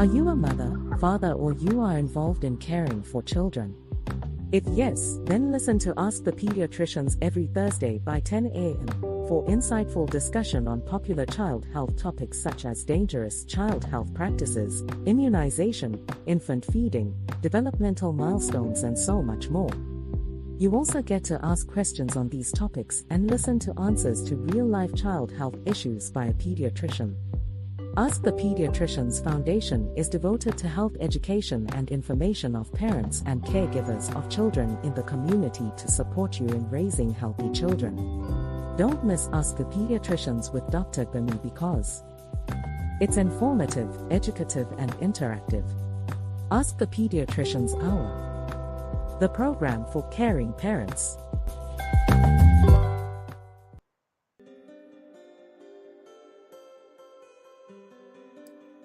Are you a mother, father, or you are involved in caring for children? If yes, then listen to Ask the Pediatricians every Thursday by 10 a.m. for insightful discussion on popular child health topics such as dangerous child health practices, immunization, infant feeding, developmental milestones, and so much more. You also get to ask questions on these topics and listen to answers to real-life child health issues by a pediatrician. Ask the Pediatricians Foundation is devoted to health education and information of parents and caregivers of children in the community to support you in raising healthy children. Don't miss Ask the Pediatricians with Dr. Gbemi because it's informative, educative, and interactive. Ask the Pediatricians Hour, the program for caring parents.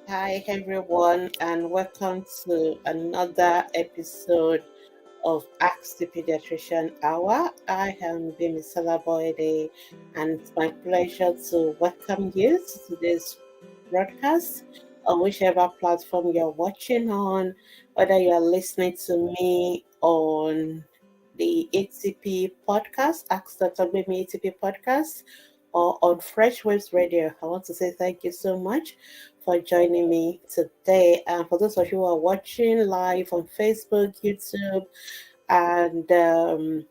Hi everyone, and welcome to another episode of Ask the Pediatrician Hour. I am Bimi Salaboide, and it's my pleasure to welcome you to today's broadcast on whichever platform you're watching on, whether you're listening to me on the ATP podcast, Ask Dr. Bimi ATP podcast, or on Fresh Waves Radio. I want to say thank you so much for joining me today. And for those of you who are watching live on Facebook, YouTube, and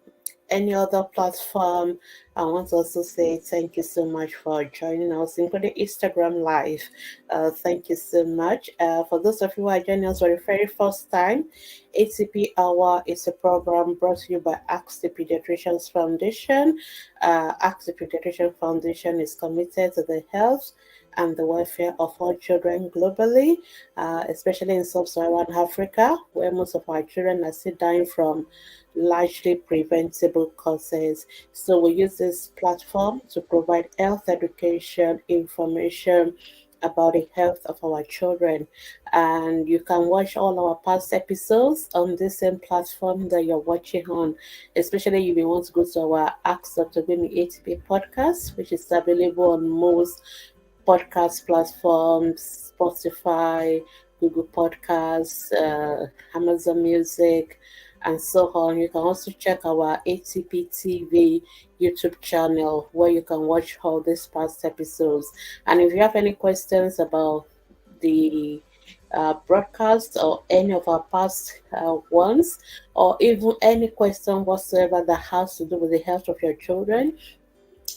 any other platform, I want to also say thank you so much for joining us, including Instagram Live. Thank you so much. For those of you who are joining us for the very first time, ATP Hour is a program brought to you by Ask the Pediatricians Foundation. Ask the Pediatrician Foundation is committed to the health and the welfare of all children globally, especially in sub-Saharan Africa, where most of our children are still dying from largely preventable causes. So we use this platform to provide health education, information about the health of our children. And you can watch all our past episodes on the same platform that you're watching on, especially if you want to go to our Ask Dr. Gbemi ATP podcast, which is available on most podcast platforms, Spotify, Google Podcasts, Amazon Music, and so on. You can also check our ATP TV YouTube channel where you can watch all these past episodes. And if you have any questions about the broadcast or any of our past ones, or even any question whatsoever that has to do with the health of your children,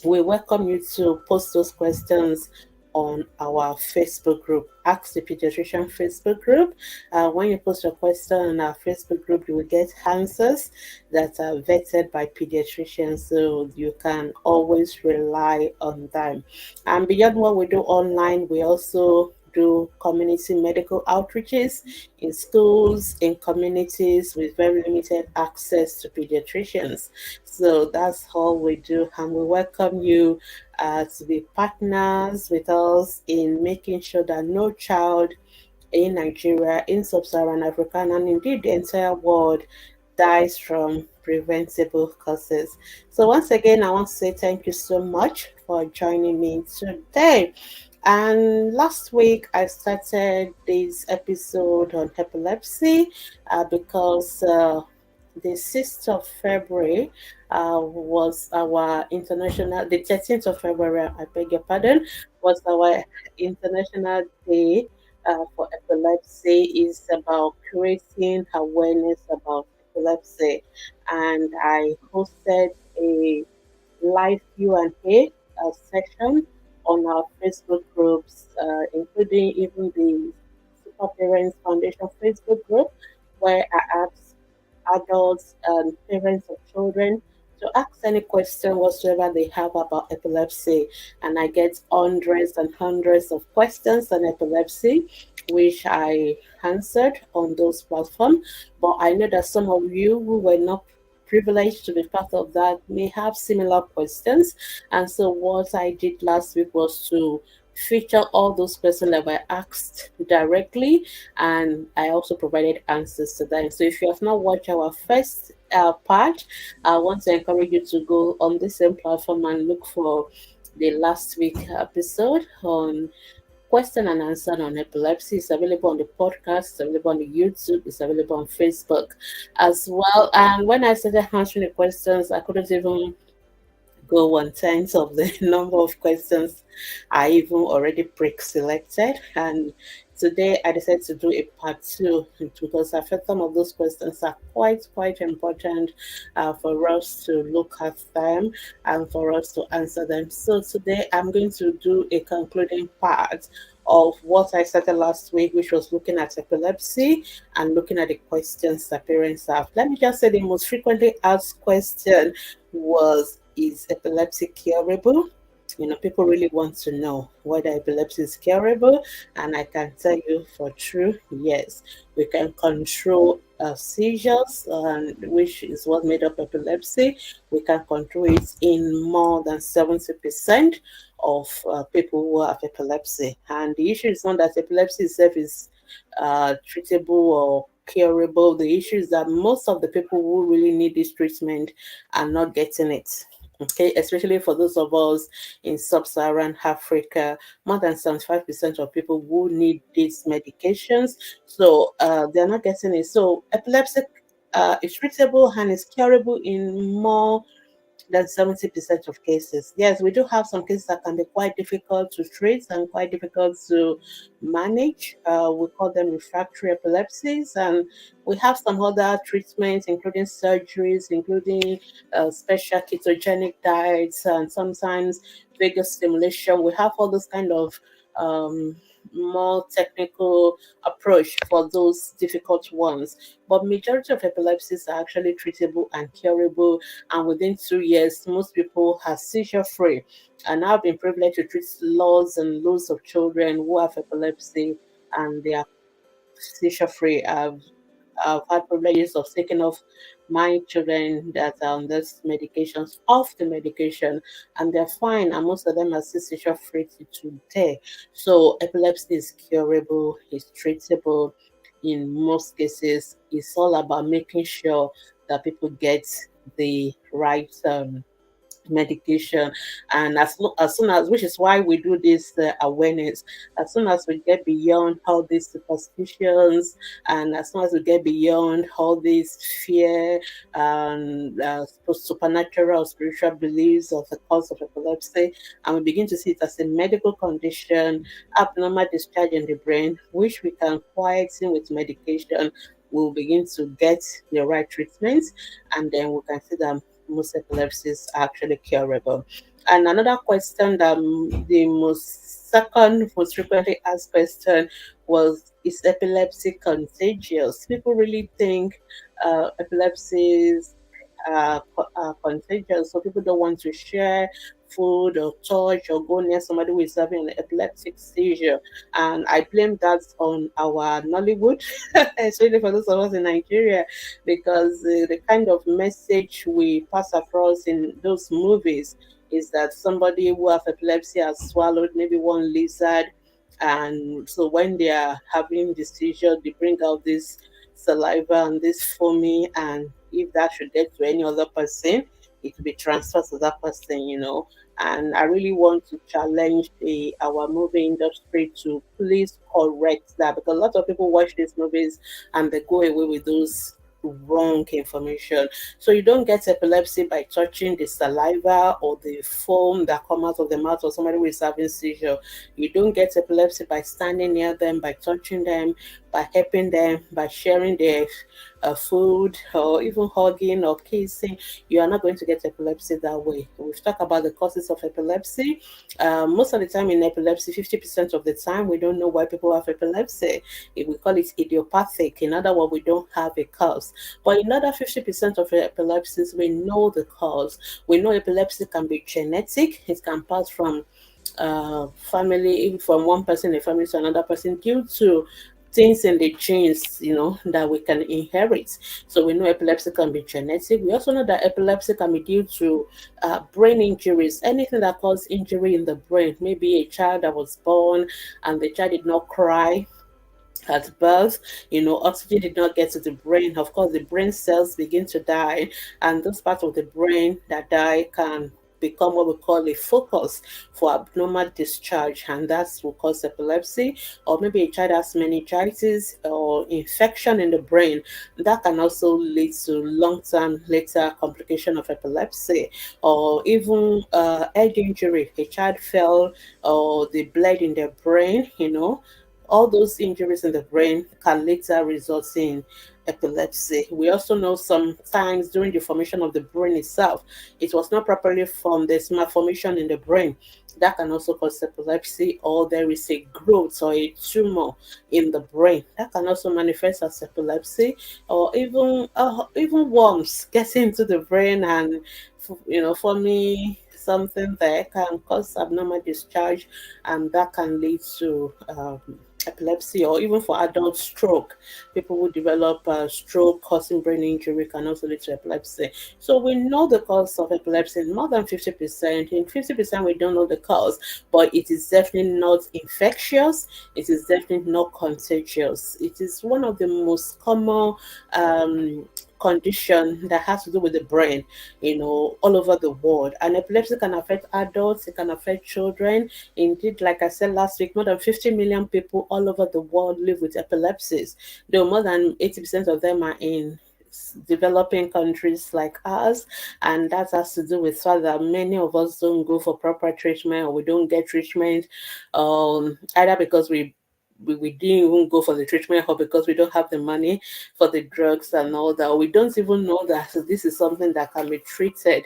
we welcome you to post those questions on our Facebook group, Ask the Pediatrician Facebook group. When you post a question on our Facebook group, you will get answers that are vetted by pediatricians, so you can always rely on them. And beyond what we do online, we also do community medical outreaches in schools, in communities with very limited access to pediatricians. So that's all we do, and we welcome you to be partners with us in making sure that no child in Nigeria, in sub-Saharan Africa, and indeed the entire world dies from preventable causes. So once again, I want to say thank you so much for joining me today. And last week, I started this episode on epilepsy because the 6th of February was our international, the 13th of February, I beg your pardon, was our International Day for Epilepsy. Is about creating awareness about epilepsy. And I hosted a live Q&A session on our Facebook groups, including even the Super Parents Foundation Facebook group, where I asked adults and parents of children to ask any question whatsoever they have about epilepsy. And I get hundreds and hundreds of questions on epilepsy, which I answered on those platforms. But I know that some of you who were not privileged to be part of that may have similar questions. And so what I did last week was to feature all those questions that were asked directly, and I also provided answers to them. So if you have not watched our first part, I want to encourage you to go on the same platform and look for the last week episode on question and answer on epilepsy. It's available on the podcast, it's available on the YouTube, it's available on Facebook as well. And when I started answering the questions, I couldn't even go one tenth of the number of questions I even already pre-selected. And today I decided to do a part two because I felt some of those questions are quite important for us to look at them and for us to answer them. So today I'm going to do a concluding part of what I started last week, which was looking at epilepsy and looking at the questions that parents have. Let me just say the most frequently asked question was, is epilepsy curable? People really want to know whether epilepsy is curable, and I can tell you for true, yes, we can control seizures, which is what made up epilepsy. We can control it in more than 70% of people who have epilepsy. And the issue is not that epilepsy itself is treatable or curable. The issue is that most of the people who really need this treatment are not getting it. Okay, especially for those of us in sub-Saharan Africa, more than 75% of people who need these medications, so they're not getting it. So epilepsy is treatable and is curable in more than 70% of cases. Yes, we do have some cases that can be quite difficult to treat and quite difficult to manage. We call them refractory epilepsies, and we have some other treatments, including surgeries, including special ketogenic diets, and sometimes vagus stimulation. We have all those kind of more technical approach for those difficult ones. But majority of epilepsies are actually treatable and curable, and within 2 years, most people are seizure free. And I've been privileged to treat lots and loads of children who have epilepsy and they are seizure free. I've had privileges of taking off my children that are on these medications off the medication, and they're fine, and most of them are still seizure free to today. So epilepsy is curable, it's treatable in most cases. It's all about making sure that people get the right medication, and as soon as, which is why we do this awareness, as soon as we get beyond all these superstitions, and as soon as we get beyond all these fear and supernatural spiritual beliefs of the cause of epilepsy, and we begin to see it as a medical condition, abnormal discharge in the brain, which we can quieten with medication, we'll begin to get the right treatment, and then we can see that most epilepsies are actually curable. And another question that the most second most frequently asked question was, is epilepsy contagious? People really think epilepsy is contagious, so people don't want to share food or touch or go near somebody who is having an epileptic seizure. And I blame that on our Nollywood, especially for those of us in Nigeria, because the kind of message we pass across in those movies is that somebody who have epilepsy has swallowed maybe one lizard, and so when they are having the seizure, they bring out this saliva and this foamy, and if that should get to any other person, it will be transferred to that person. And I really want to challenge our movie industry to please correct that, because a lot of people watch these movies and they go away with those wrong information. So you don't get epilepsy by touching the saliva or the foam that come out of the mouth of somebody who is having seizure. You don't get epilepsy by standing near them, by touching them, by helping them, by sharing their food, or even hugging or kissing. You are not going to get epilepsy that way. We've talked about the causes of epilepsy. Most of the time in epilepsy, 50% of the time, we don't know why people have epilepsy. If we call it idiopathic, in other words, we don't have a cause. But in other 50% of epilepsies, we know the cause. We know epilepsy can be genetic. It can pass from family, from one person in the family to another person, due to things in the genes, that we can inherit. So we know epilepsy can be genetic. We also know that epilepsy can be due to brain injuries, anything that causes injury in the brain. Maybe a child that was born and the child did not cry at birth, oxygen did not get to the brain. Of course, the brain cells begin to die, and those parts of the brain that die can become what we call a focus for abnormal discharge, and that's what cause epilepsy. Or maybe a child has meningitis or infection in the brain, that can also lead to long-term later complication of epilepsy. Or even head injury, a child fell or they bled in their brain, all those injuries in the brain can later result in epilepsy. We also know sometimes during the formation of the brain itself, it was not properly formed. There's malformation in the brain that can also cause epilepsy, or there is a growth or a tumor in the brain that can also manifest as epilepsy, or even worms getting into the brain and forming something there can cause abnormal discharge, and that can lead to epilepsy, or even for adult stroke. People who develop stroke causing brain injury can also lead to epilepsy. So we know the cause of epilepsy in more than 50%. In 50%, we don't know the cause, but it is definitely not infectious. It is definitely not contagious. It is one of the most common condition that has to do with the brain, all over the world. And epilepsy can affect adults, it can affect children. Indeed, like I said last week, more than 50 million people all over the world live with epilepsies, though more than 80% of them are in developing countries like ours. And that has to do with the fact that many of us don't go for proper treatment, or we don't get treatment, either because we didn't even go for the treatment, or because we don't have the money for the drugs and all that. We don't even know that this is something that can be treated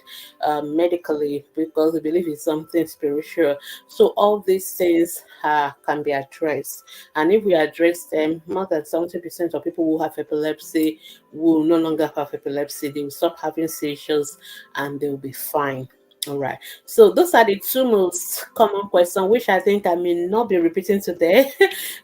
medically, because we believe it's something spiritual. So all these things can be addressed. And if we address them, more than 70% of people who have epilepsy will no longer have epilepsy. They will stop having seizures and they will be fine. All right. So those are the two most common questions, which I think I may not be repeating today.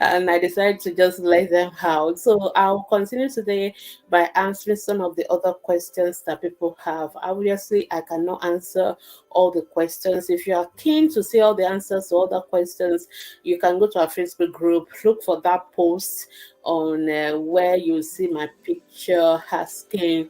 And I decided to just let them out. So I'll continue today by answering some of the other questions that people have. Obviously, I cannot answer all the questions. If you are keen to see all the answers to all the questions, you can go to our Facebook group, look for that post on where you see my picture asking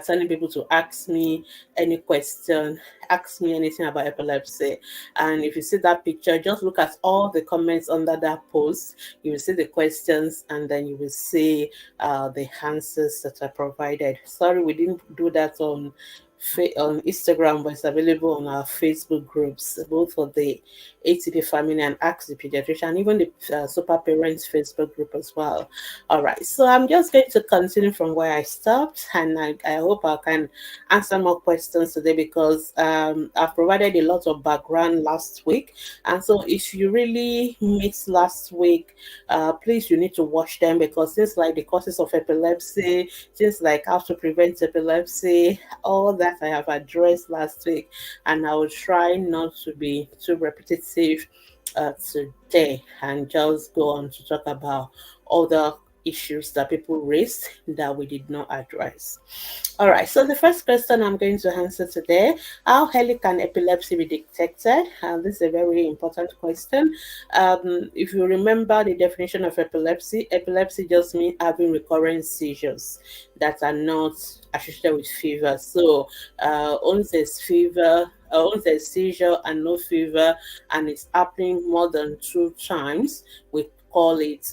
telling people to ask me any question, ask me anything about epilepsy. And if you see that picture, just look at all the comments under that post. You will see the questions, and then you will see the answers that are provided. Sorry, we didn't do that on Instagram, but it's available on our Facebook groups, both for the ATP family and Ask the Pediatrician, even the Super Parents Facebook group as well. All right, so I'm just going to continue from where I stopped, and I hope I can answer more questions today, because I've provided a lot of background last week. And so if you really missed last week, please, you need to watch them, because things like the causes of epilepsy, things like how to prevent epilepsy, all that I have addressed last week, and I will try not to be too repetitive today, and just go on to talk about other issues that people raised that we did not address. All right, so the first question I'm going to answer today: how early can epilepsy be detected? And this is a very important question. If you remember the definition of epilepsy, epilepsy just means having recurrent seizures that are not associated with fever. So once there's fever, once there's seizure and no fever, and it's happening more than 2 times, we call it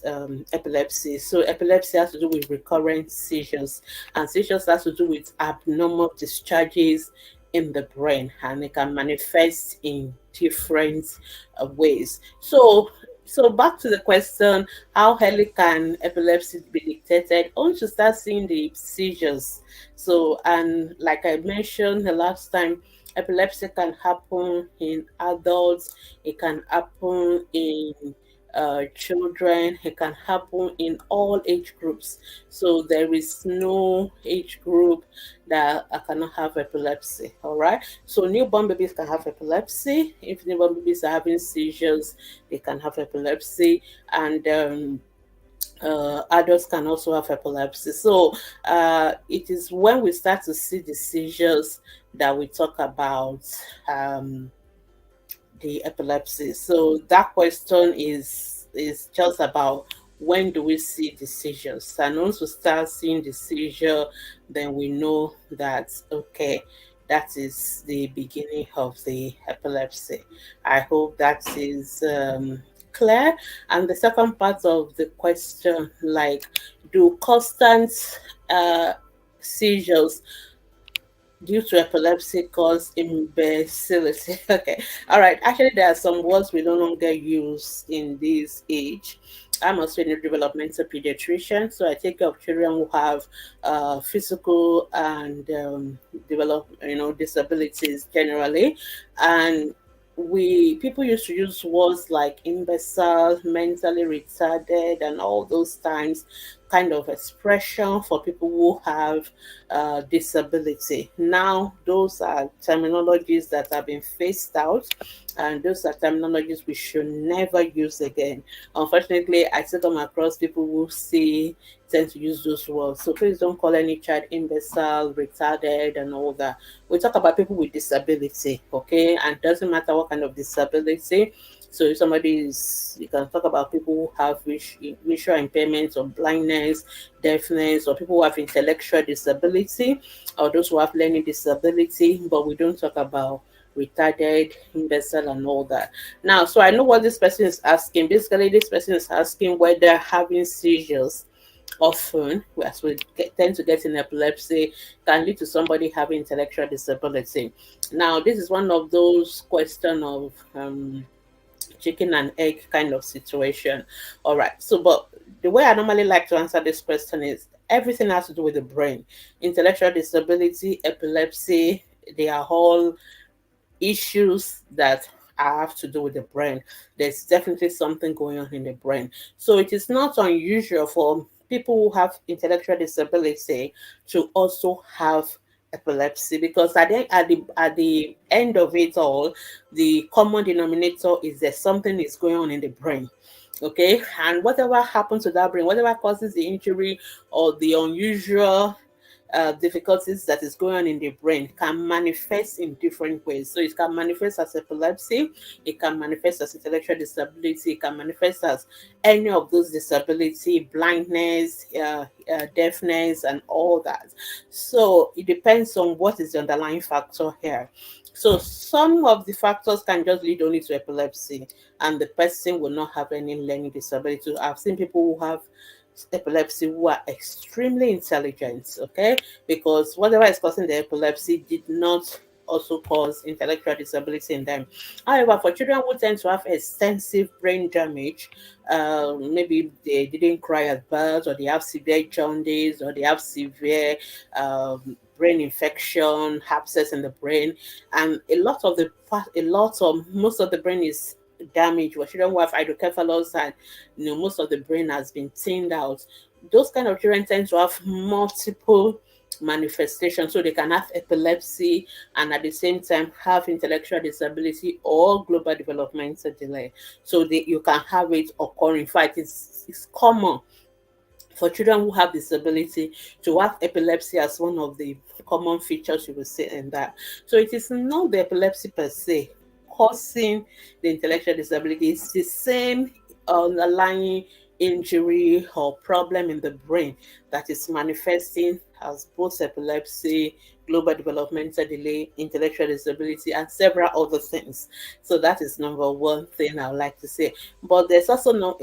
epilepsy. So epilepsy has to do with recurrent seizures, and seizures has to do with abnormal discharges in the brain, and it can manifest in different ways. So back to the question: how early can epilepsy be detected? Once you start seeing the seizures. So, and like I mentioned the last time, epilepsy can happen in adults, it can happen in children, it can happen in all age groups. So there is no age group that cannot have epilepsy. All right. So newborn babies can have epilepsy. If newborn babies are having seizures, they can have epilepsy, and adults can also have epilepsy. So it is when we start to see the seizures that we talk about the epilepsy. So that question is just about when do we see the seizures. And once we start seeing the seizure, then we know that okay, that is the beginning of the epilepsy. I hope that is clear. And the second part of the question, like, do constant uh, seizures due to epilepsy cause imbecility? Okay, all right. Actually, there are some words we no longer use in this age. I'm also a developmental pediatrician, so I take care of children who have physical and disabilities generally. And we people used to use words like imbecile, mentally retarded, and all those times kind of expression for people who have disability. Now, those are terminologies that have been phased out, and those are terminologies we should never use again. Unfortunately, I still come across people who see tend to use those words. So please don't call any child imbecile, retarded, and all that. We talk about people with disability, okay? And it doesn't matter what kind of disability. So if somebody is, you can talk about people who have visual impairments or blindness, deafness, or people who have intellectual disability, or those who have learning disability, but we don't talk about retarded, imbecile, and all that. Now, so I know what this person is asking. Basically, this person is asking whether having seizures often, as we tend to get in epilepsy, can lead to somebody having intellectual disability. Now, this is one of those question of chicken and egg kind of situation. All right. So, but the way I normally like to answer this question is everything has to do with the brain. Intellectual disability, epilepsy, they are all issues that have to do with the brain. There's definitely something going on in the brain. So it is not unusual for people who have intellectual disability to also have epilepsy, because at the end of it all, the common denominator is that something is going on in the brain. Okay, and whatever happens to that brain, whatever causes the injury or the unusual difficulties that is going on in the brain can manifest in different ways. So it can manifest as epilepsy, it can manifest as intellectual disability, it can manifest as any of those disability, blindness, deafness, and all that. So it depends on what is the underlying factor here. So some of the factors can just lead only to epilepsy, and the person will not have any learning disability. I've seen people who have epilepsy who are extremely intelligent, okay, because whatever is causing the epilepsy did not also cause intellectual disability in them. However, for children who tend to have extensive brain damage, maybe they didn't cry at birth, or they have severe jaundice, or they have severe brain infection, abscess in the brain, and most of the brain is damaged. For children who have hydrocephalus, and most of the brain has been thinned out, those kind of children tend to have multiple manifestations. So they can have epilepsy and at the same time have intellectual disability or global developmental delay. So you can have it occurring. In fact, it's common for children who have disability to have epilepsy as one of the common features you will see in that. So it is not the epilepsy per se causing the intellectual disability. It's the same underlying injury or problem in the brain that is manifesting as both epilepsy, global developmental delay, intellectual disability, and several other things. So that is number one thing I would like to say. But there's also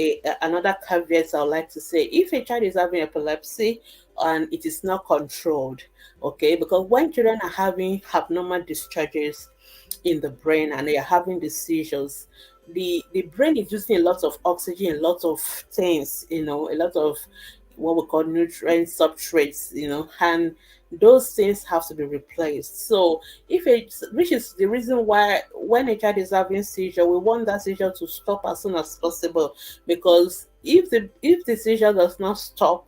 another caveat I would like to say. If a child is having epilepsy and it is not controlled, okay, because when children are having abnormal discharges in the brain and they are having the seizures, the brain is using a lot of oxygen, a lot of things, a lot of what we call nutrient substrates, and those things have to be replaced. So which is the reason why when a child is having seizure, we want that seizure to stop as soon as possible, because if the seizure does not stop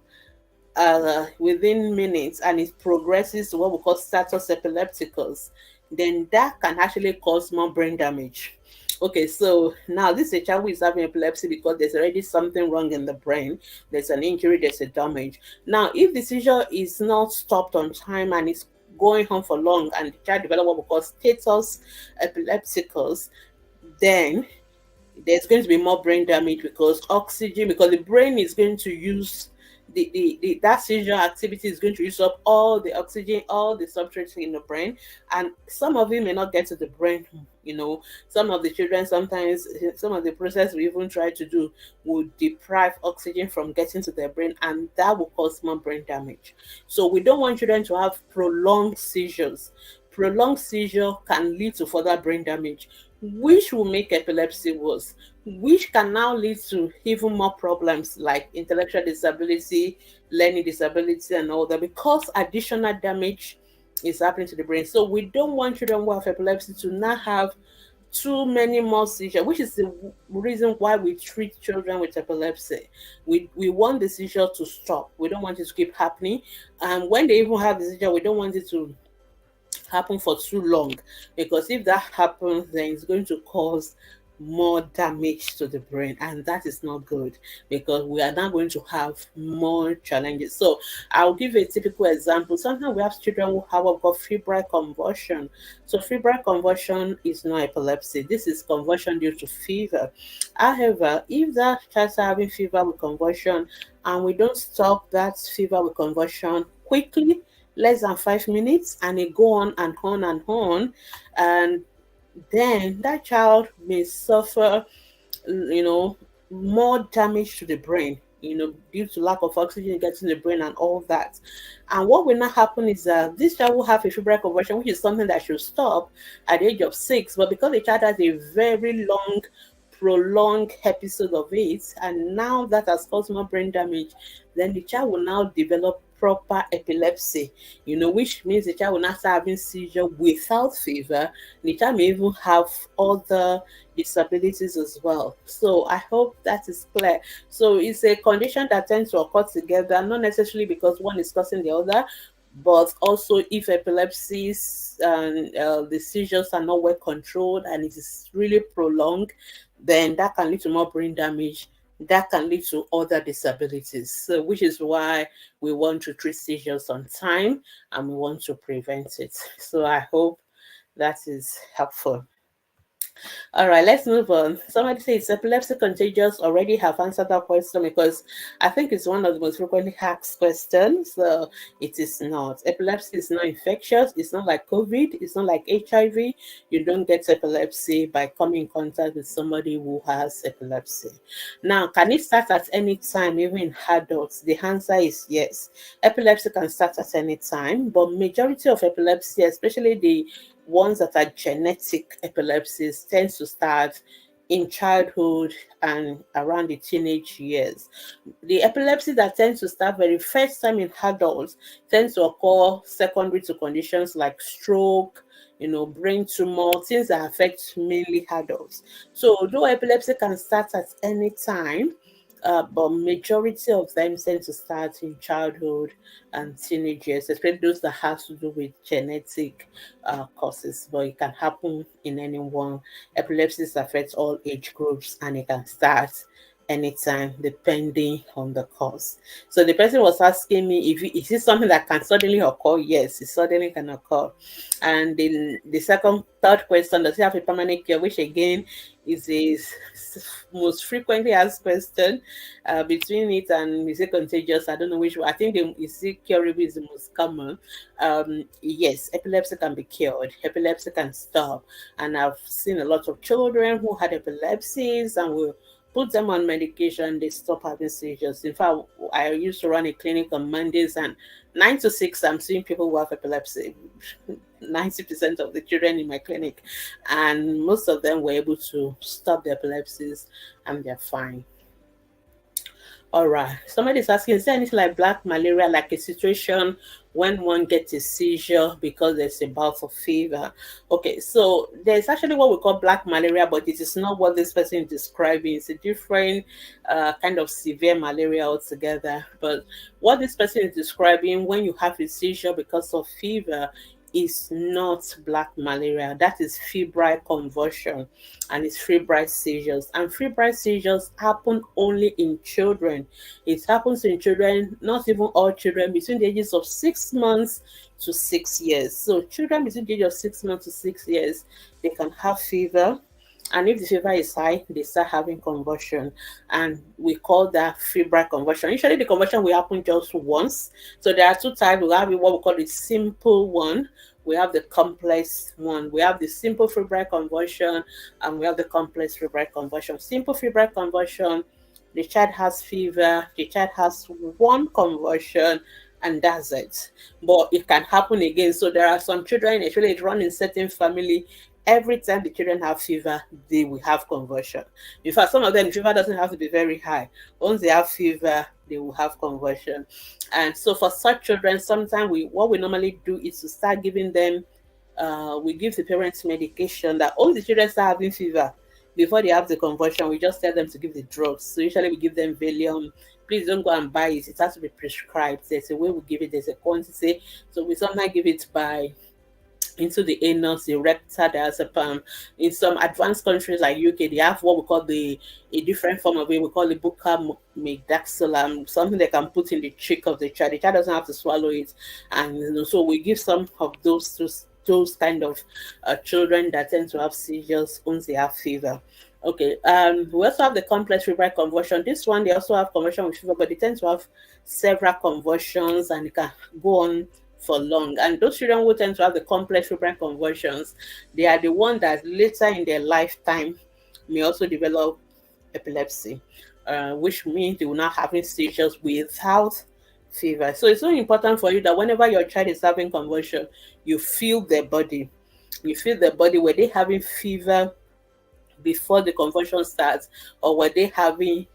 within minutes and it progresses to what we call status epilepticus, then that can actually cause more brain damage. Okay, so now this is a child who is having epilepsy because there's already something wrong in the brain. There's an injury, there's a damage. Now, if the seizure is not stopped on time and it's going on for long and the child develops what we call status epilepticus, then there's going to be more brain damage because the brain is going to use that seizure activity is going to use up all the oxygen, all the substrates in the brain, and some of it may not get to the brain. Some of the children, sometimes some of the process we even try to do would deprive oxygen from getting to their brain, and that will cause more brain damage. So we don't want children to have prolonged seizures. Prolonged seizure can lead to further brain damage, which will make epilepsy worse, which can now lead to even more problems like intellectual disability, learning disability, and all that, because additional damage is happening to the brain. So we don't want children who have epilepsy to not have too many more seizures, which is the reason why we treat children with epilepsy. We want the seizure to stop. We don't want it to keep happening. And when they even have the seizure, we don't want it to happen for too long, because if that happens, then it's going to cause more damage to the brain, and that is not good, because we are now going to have more challenges. So I'll give you a typical example. Sometimes we have children who have what we call febrile convulsion. So febrile convulsion is not epilepsy. This is convulsion due to fever. However, if that child is having fever with convulsion and we don't stop that fever with convulsion quickly, less than 5 minutes, and it go on and on and on, and then that child may suffer, more damage to the brain, due to lack of oxygen getting the brain and all that. And what will not happen is that this child will have a febrile convulsion, which is something that should stop at the age of 6. But because the child has a very long, prolonged episode of it, and now that has caused more brain damage, then the child will now develop proper epilepsy, which means the child will not start having seizure without fever. The child may even have other disabilities as well. So I hope that is clear. So it's a condition that tends to occur together, not necessarily because one is causing the other, but also if epilepsies and the seizures are not well controlled and it is really prolonged, then that can lead to more brain damage. That can lead to other disabilities. So, which is why we want to treat seizures on time and we want to prevent it. So I hope that is helpful. All right, let's move on. Somebody says epilepsy contagious. Already have answered that question, because I think it's one of the most frequently asked questions. So it is not. Epilepsy is not infectious. It's not like COVID. It's not like HIV. You don't get epilepsy by coming in contact with somebody who has epilepsy. Now, can it start at any time, even in adults? The answer is yes. Epilepsy can start at any time, but majority of epilepsy, especially the ones that are genetic epilepsies, tends to start in childhood and around the teenage years. The epilepsy that tends to start very first time in adults tends to occur secondary to conditions like stroke, brain tumor, things that affect mainly adults. So although epilepsy can start at any time, but majority of them tend to start in childhood and teenage years, especially those that have to do with genetic causes. But it can happen in anyone. Epilepsy affects all age groups, and it can start anytime depending on the cause. So the person was asking me if is this something that can suddenly occur? Yes, it suddenly can occur. And the third question, does it have a permanent cure? Which again is a most frequently asked question. Between it and is it contagious? I don't know which one. I think is it curable is the most common. Yes, epilepsy can be cured. Epilepsy can stop. And I've seen a lot of children who had epilepsies and will put them on medication, they stop having seizures. In fact, I used to run a clinic on Mondays, and 9 to 6, I'm seeing people who have epilepsy. 90% of the children in my clinic, and most of them were able to stop the epilepsies and they're fine. All right. Somebody's asking, is there anything like black malaria, like a situation when one gets a seizure because there's a bout of fever? Okay, so there's actually what we call black malaria, but it is not what this person is describing. It's a different kind of severe malaria altogether. But what this person is describing, when you have a seizure because of fever, is not black malaria. That is febrile convulsion, and it's febrile seizures. And febrile seizures happen only in children. It happens in children, not even all children, between the ages of 6 months to 6 years. So children between the age of 6 months to 6 years, they can have fever. And if the fever is high, they start having convulsion, and we call that febrile convulsion. Usually the convulsion will happen just once. So there are two types. We have what we call the simple one, we have the complex one. We have the simple febrile convulsion, and we have the complex febrile convulsion. Simple febrile convulsion, the child has fever, the child has one convulsion, and that's it. But it can happen again. So there are some children, actually, it run in certain family. Every time the children have fever, they will have convulsion. In fact, some of them, the fever doesn't have to be very high. Once they have fever, they will have convulsion. And so for such children, sometimes what we normally do is to start giving them, we give the parents medication that all the children start having fever. Before they have the convulsion, we just tell them to give the drugs. So usually we give them Valium. Please don't go and buy it. It has to be prescribed. There's a way we give it. There's a quantity. So we sometimes give it by into the anus, the rectal diazepam. In some advanced countries like UK, they have what we call a different form of it. We call it buccal medaxolam, something they can put in the cheek of the child. The child doesn't have to swallow it, and so we give some of those kind of children that tend to have seizures once they have fever. Okay, we also have the complex febrile convulsion. This one, they also have convulsion with fever, but they tend to have several convulsions and it can go on for long. And those children who tend to have the complex febrile convulsions, they are the ones that later in their lifetime may also develop epilepsy, which means they will not having seizures without fever. So it's so important for you that whenever your child is having convulsion, you feel their body. You feel their body. Were they having fever before the convulsion starts, or were they having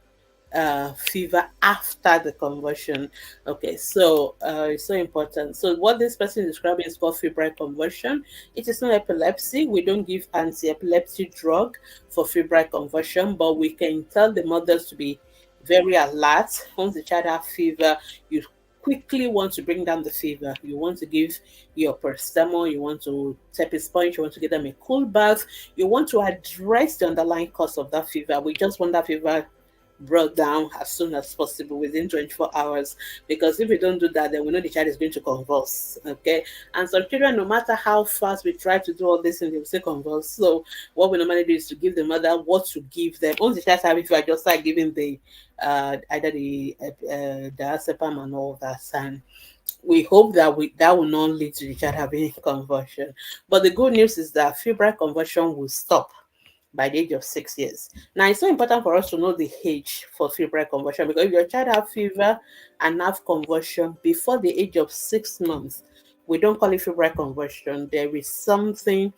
fever after the convulsion? Okay, so it's so important. So what this person is describing is called febrile convulsion. It is not epilepsy. We don't give anti-epilepsy drug for febrile convulsion, but we can tell the mothers to be very alert. Once the child has fever, you quickly want to bring down the fever. You want to give your paracetamol, you want to tap a sponge, you want to give them a cool bath, you want to address the underlying cause of that fever. We just want that fever brought down as soon as possible within 24 hours, because if we don't do that, then we know the child is going to convulse. Okay, and some children, no matter how fast we try to do all this, and they will still convulse. So what we normally do is to give the mother what to give them. Once the child having fever, just start giving the either the diazepam and all that, and we hope that that will not lead to the child having convulsion. But the good news is that febrile convulsion will stop by the age of 6 years. Now, it's so important for us to know the age for febrile convulsion, because if your child have fever and have convulsion before the age of 6 months, we don't call it febrile convulsion. There is something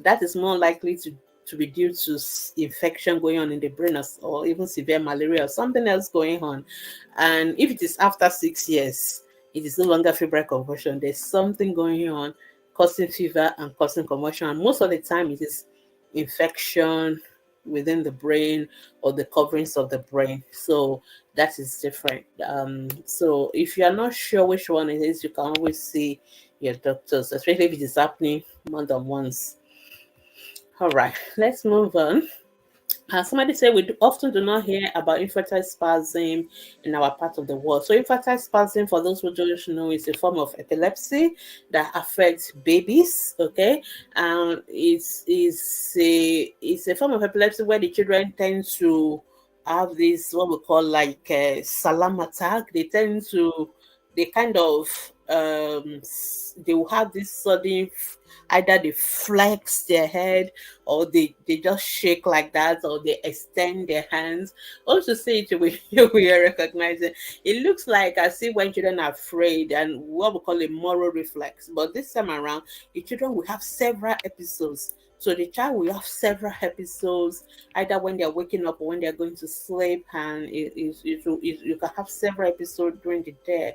that is more likely to be due to infection going on in the brain, or even severe malaria or something else going on. And if it is after 6 years, it is no longer febrile convulsion. There's something going on causing fever and causing convulsion. And most of the time, it is infection within the brain or the coverings of the brain. So that is different. So if you are not sure which one it is, you can always see your doctors, especially if it is happening more than once. All right, let's move on. Somebody said we often do not hear about infantile spasm in our part of the world. So infantile spasm, for those who don't know, is a form of epilepsy that affects babies. Okay, and it's a form of epilepsy where the children tend to have this what we call like a salam attack. They kind of they will have this sudden, either they flex their head, or they just shake like that, or they extend their hands. Also say it with we are recognizing. It looks like I see when children are afraid and what we call a moral reflex. But this time around, the children will have several episodes. So the child will have several episodes, either when they're waking up or when they're going to sleep, and you can have several episodes during the day.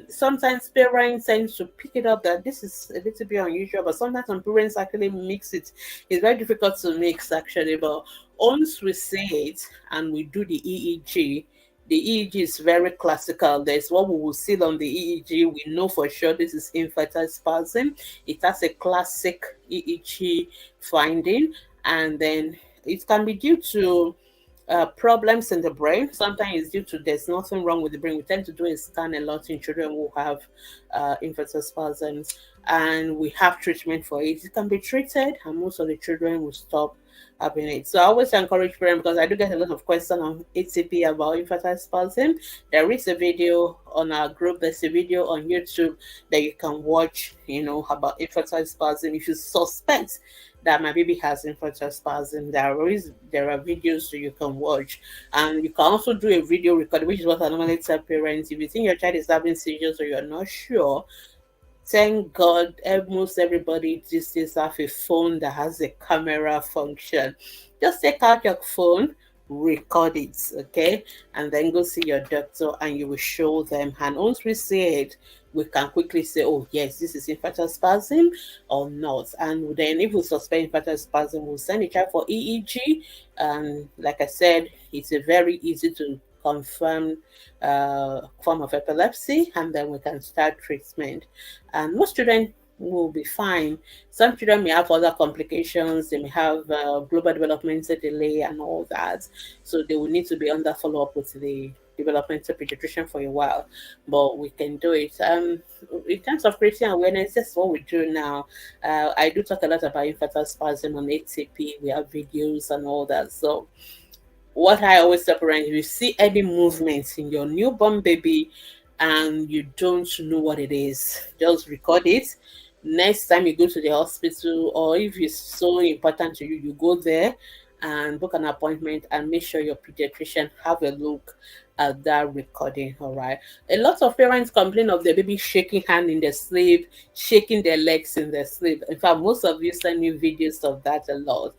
Sometimes parents tend to pick it up that this is a little bit unusual, but sometimes some parents actually mix it. It's very difficult to mix actually, but once we say it and we do the EEG, the EEG is very classical. There's what we will see on the EEG. We know for sure this is infantile spasm. It has a classic EEG finding, and then it can be due to problems in the brain. Sometimes it's due to there's nothing wrong with the brain. We tend to do a scan a lot in children who have infantile spasms, and we have treatment for it. It can be treated, and most of the children will stop having it. So I always encourage parents, because I do get a lot of questions on ATP about infantile spasm. There is a video on our group, there's a video on YouTube that you can watch, about infantile spasm. If you suspect that my baby has infantile spasm, there are videos that you can watch, and you can also do a video recording, which is what I normally tell parents. If you think your child is having seizures or you're not sure, thank God almost everybody these days have a phone that has a camera function. Just take out your phone, record it, okay? And then go see your doctor and you will show them. And once we see it, we can quickly say, oh, yes, this is infantile spasm or not. And then if we suspect infantile spasm, we'll send the child for EEG. And like I said, it's a very easy to confirm form of epilepsy, and then we can start treatment. And most children will be fine. Some children may have other complications. They may have global developmental delay and all that. So they will need to be under follow up with the developmental pediatrician for a while, but we can do it. In terms of creating awareness, that's what we do now. I do talk a lot about infantile spasm on ATP. We have videos and all that. So what I always tell parents, if you see any movement in your newborn baby and you don't know what it is, just record it. Next time you go to the hospital, or if it's so important to you, you go there and book an appointment and make sure your pediatrician have a look at that recording. All right. A lot of parents complain of their baby shaking hand in their sleep, shaking their legs in their sleep. In fact, most of you send me videos of that a lot.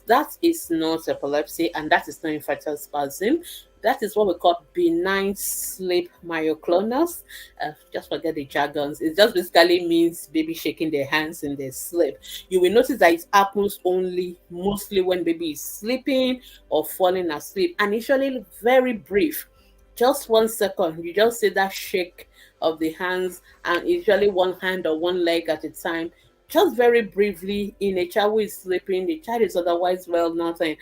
That is not epilepsy, and that is not infantile spasm. That is what we call benign sleep myoclonus. Just forget the jargons. It just basically means baby shaking their hands in their sleep. You will notice that it happens mostly when baby is sleeping or falling asleep, and usually very brief. Just 1 second, you just see that shake of the hands, and usually one hand or one leg at a time, just very briefly in a child who is sleeping. The child is otherwise well, nothing.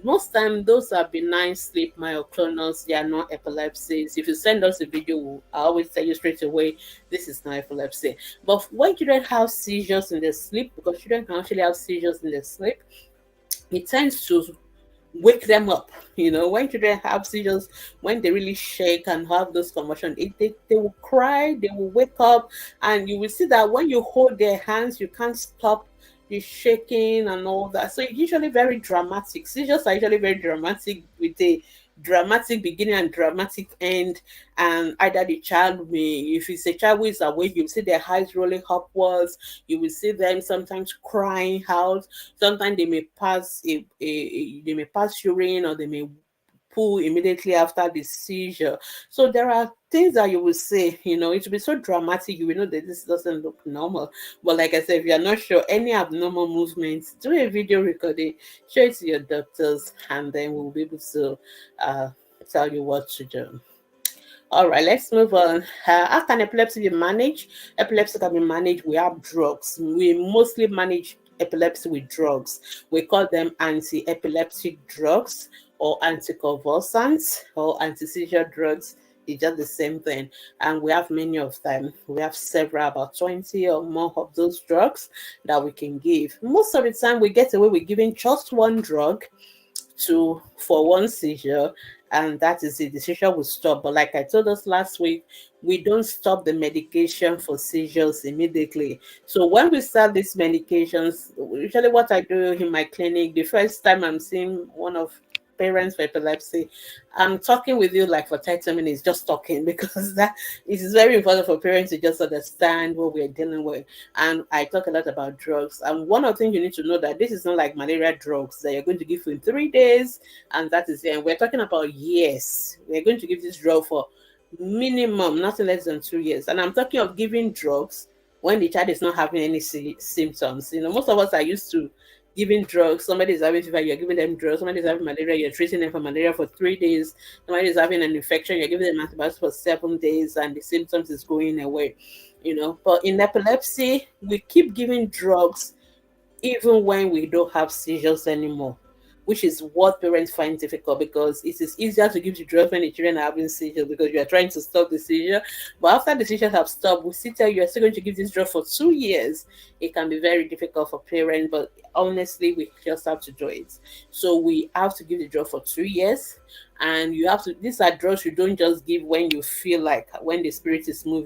Most time those are benign sleep myoclonus, they are not epilepsies. If you send us a video, I always tell you straight away, this is not epilepsy. But when children have seizures in their sleep, because children can actually have seizures in their sleep, it tends to wake them up. When children have seizures, when they really shake and have those convulsions, they will cry, they will wake up, and you will see that when you hold their hands, you can't stop the shaking and all that. So it's usually very dramatic. Seizures are usually very dramatic, with a dramatic beginning and dramatic end. And either the child may, if it's a child who is awake, you will see their eyes rolling upwards, you will see them sometimes crying out, sometimes they may pass they may pass urine, or they may poo immediately after the seizure. So there are things that you will say, it will be so dramatic, you will know that this doesn't look normal. But like I said, if you're not sure any abnormal movements, do a video recording, show it to your doctors, and then we'll be able to tell you what to do. All right, let's move on. How can epilepsy be managed? Epilepsy can be managed. We have drugs. We mostly manage epilepsy with drugs. We call them anti-epileptic drugs, or anticonvulsants, or anti-seizure drugs. It's just the same thing. And we have many of them. We have several, about 20 or more of those drugs that we can give. Most of the time, we get away with giving just one drug for one seizure, and that is it. The seizure will stop. But like I told us last week, we don't stop the medication for seizures immediately. So when we start these medications, usually what I do in my clinic, the first time I'm seeing one of parents for epilepsy, I'm talking with you like for 30 minutes, just talking, because that it is very important for parents to just understand what we're dealing with. And I talk a lot about drugs. And one of the things you need to know, that this is not like malaria drugs that you're going to give in 3 days and that is it. And we're talking about years. We're going to give this drug for minimum nothing less than 2 years. And I'm talking of giving drugs when the child is not having any symptoms. Most of us are used to giving drugs. Somebody is having fever, you're giving them drugs. Somebody is having malaria, you're treating them for malaria for 3 days. Somebody is having an infection, you're giving them antibiotics for 7 days, and the symptoms is going away. But in epilepsy, we keep giving drugs even when we don't have seizures anymore. which is what parents find difficult, because it is easier to give the drug when the children are having seizures because you are trying to stop the seizure. But after the seizures have stopped, we still tell you you're still going to give this drug for 2 years. It can be very difficult for parents, but honestly, we just have to do it. So we have to give the drug for 2 years, and you have to, these are drugs you don't just give when you feel like, when the spirit is moving,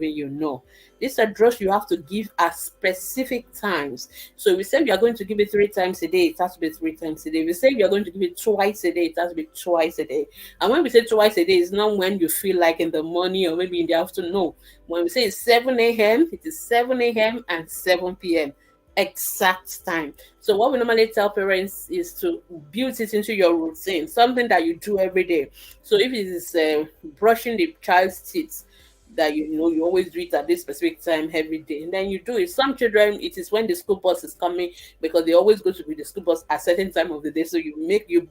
these are drugs you have to give at specific times. So if we say we are going to give it 3 times a day, it has to be 3 times a day. If we say we are going to give it twice a day, it has to be twice a day. And when we say twice a day, it's not when you feel like in the morning or maybe in the afternoon. No. When we say it's 7 a.m., it is 7 a.m. and 7 p.m. exact time. So what we normally tell parents is to build it into your routine, something that you do every day. So if it is brushing the child's teeth, that you always do it at this specific time every day, and then you do it. Some children, it is when the school bus is coming, because they always go to with the school bus at certain time of the day. So you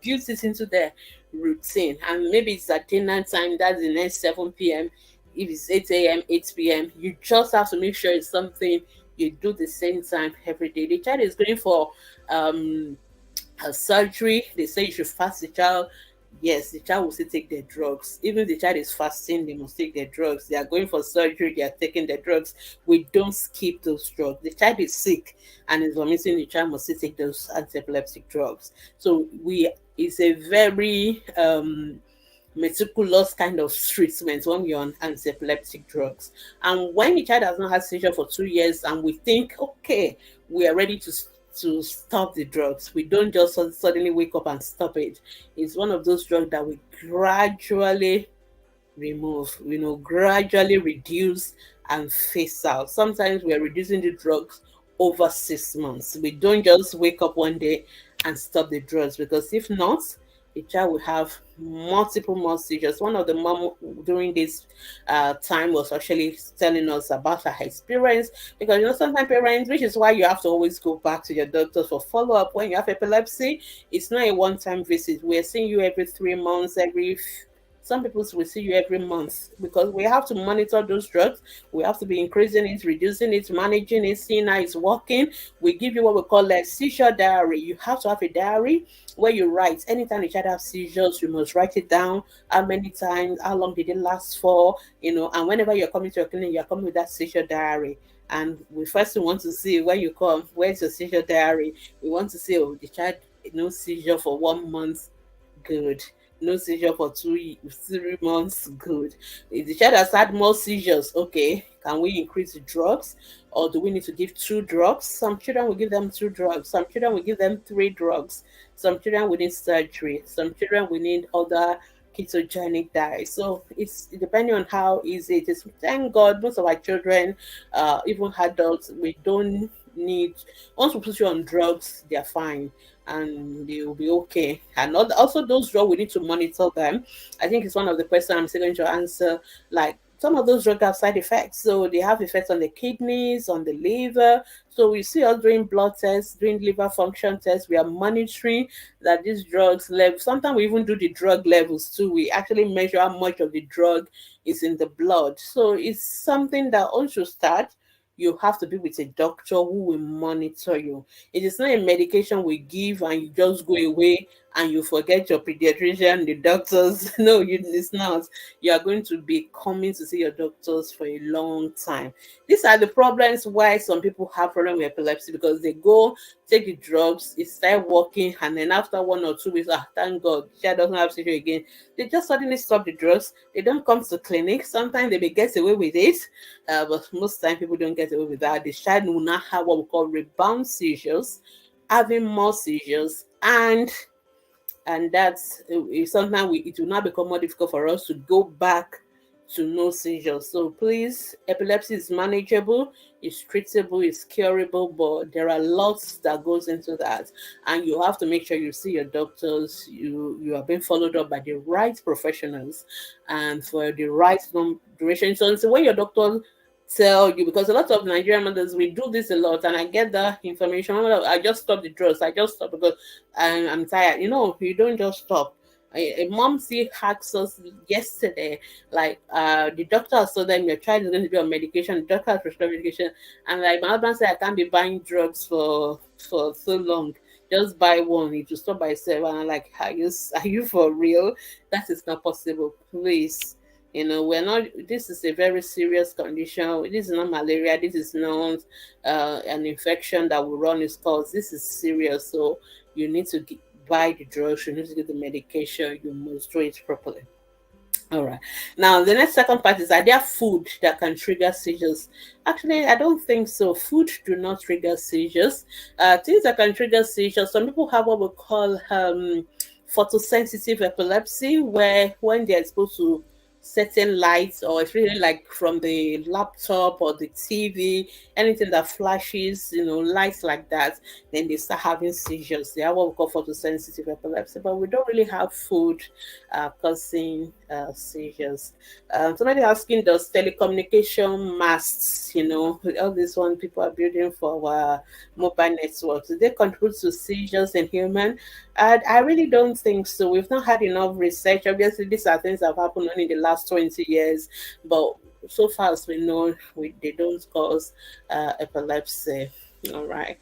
build it into their routine, and maybe it's at dinner time, that's the next 7 p.m. If it's 8 a.m., 8 p.m., you just have to make sure it's something you do the same time every day. The child is going for a surgery, they say you should fast the child. Yes, the child will still take their drugs. Even if the child is fasting, they must take their drugs. They are going for surgery, they are taking their drugs. We don't skip those drugs. The child is sick and is vomiting, the child must still take those anti-epileptic drugs. So it's a very meticulous kind of treatment when you're on anti-epileptic drugs. And when the child has not had seizure for 2 years and we think, okay, we are ready to stop the drugs, we don't just suddenly wake up and stop it. It's one of those drugs that we gradually remove, gradually reduce and phase out. Sometimes we are reducing the drugs over 6 months. We don't just wake up one day and stop the drugs, because if not, the child will have multiple more seizures. One of the mom during this time was actually telling us about her experience, because sometimes parents, which is why you have to always go back to your doctors for follow-up when you have epilepsy. It's not a one-time visit. We're seeing you every 3 months, some people will see you every month, because we have to monitor those drugs. We have to be increasing it, reducing it, managing it, seeing how it's working. We give you what we call a seizure diary. You have to have a diary where you write anytime the child has seizures. You must write it down, how many times, how long did it last for, and whenever you're coming to your clinic, you're coming with that seizure diary. And we first want to see, when you come, where's your seizure diary? We want to see, the child no seizure for 1 month, good. No seizure for 3 months, good. If the child has had more seizures, okay, can we increase the drugs, or do we need to give 2 drugs? Some children will give them 2 drugs, some children will give them 3 drugs, some children will need surgery, some children will need other ketogenic diet. So it's depending on how easy it is. Thank God most of our children, even adults, we don't need, once we put you on drugs, they're fine and they will be okay. And also those drugs, we need to monitor them. I think it's one of the questions I'm still going to answer. Like, some of those drugs have side effects, so they have effects on the kidneys, on the liver. So we see us doing blood tests, doing liver function tests. We are monitoring that these drugs level. Sometimes we even do the drug levels too. We actually measure how much of the drug is in the blood. So it's something that once you start, you have to be with a doctor who will monitor you. It is not a medication we give and you just go away and you forget your pediatrician, the doctors. No, it's not. You are going to be coming to see your doctors for a long time. These are the problems why some people have problem with epilepsy, because they go take the drugs, it start working, and then after 1 or 2 weeks, thank God, child doesn't have seizure again. They just suddenly stop the drugs. They don't come to clinic. Sometimes they may get away with it, but most time people don't get away with that. The child will not have what we call rebound seizures, having more seizures, and that's sometimes it will now become more difficult for us to go back to no seizures. So please, epilepsy is manageable, it's treatable, it's curable, but there are lots that goes into that, and you have to make sure you see your doctors. You are being followed up by the right professionals and for the right duration. So when your doctor tell you, because a lot of Nigerian mothers, we do this a lot, and I get that information. I just stop the drugs. I just stop because I'm tired. You don't just stop. A mom asked us yesterday, like, the doctor told them your child is going to be on medication. The doctor has prescribed medication, and like my husband said, I can't be buying drugs for so long. just buy one, it will stop by itself. And I'm like, are you for real? That is not possible. Please. We're not, this is a very serious condition. This is not malaria. This is not an infection that will run its course. This is serious. So you need to buy the drugs, you need to get the medication, you must do it properly. All right. Now, the next second part is, are there food that can trigger seizures? Actually, I don't think so. Food do not trigger seizures. Things that can trigger seizures, some people have what we call photosensitive epilepsy, where when they're exposed to certain lights, or it's really like from the laptop or the TV, anything that flashes, lights like that, then they start having seizures. They have what we call photosensitive epilepsy, but we don't really have food causing seizures. Somebody asking, does telecommunication masts, all this one people are building for our mobile networks, do they contribute to seizures in human? I really don't think so. We've not had enough research. Obviously, these are things that have happened only in the last 20 years, but so far as we know, they don't cause epilepsy. All right.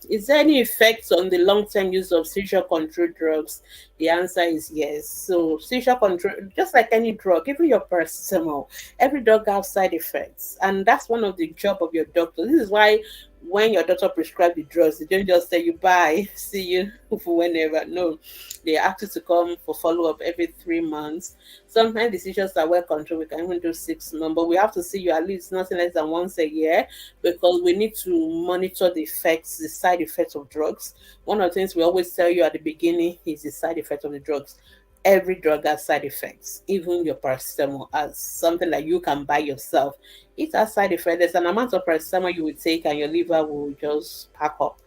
Is there any effects on the long-term use of seizure control drugs? The answer is yes. So seizure control, just like any drug, even your paracetamol, every drug has side effects, and that's one of the job of your doctor. This is why when your doctor prescribe the drugs, they don't just say you buy, see you whenever. No, they ask you to come for follow-up every 3 months. Sometimes the seizures are well controlled. We can even do 6 months, but we have to see you at least nothing less than once a year, because we need to monitor the effects, the side effects of drugs. One of the things we always tell you at the beginning is the side effects of the drugs. Every drug has side effects. Even your paracetamol has something that you can buy yourself. It has side effects. There's an amount of paracetamol you will take and your liver will just pack up.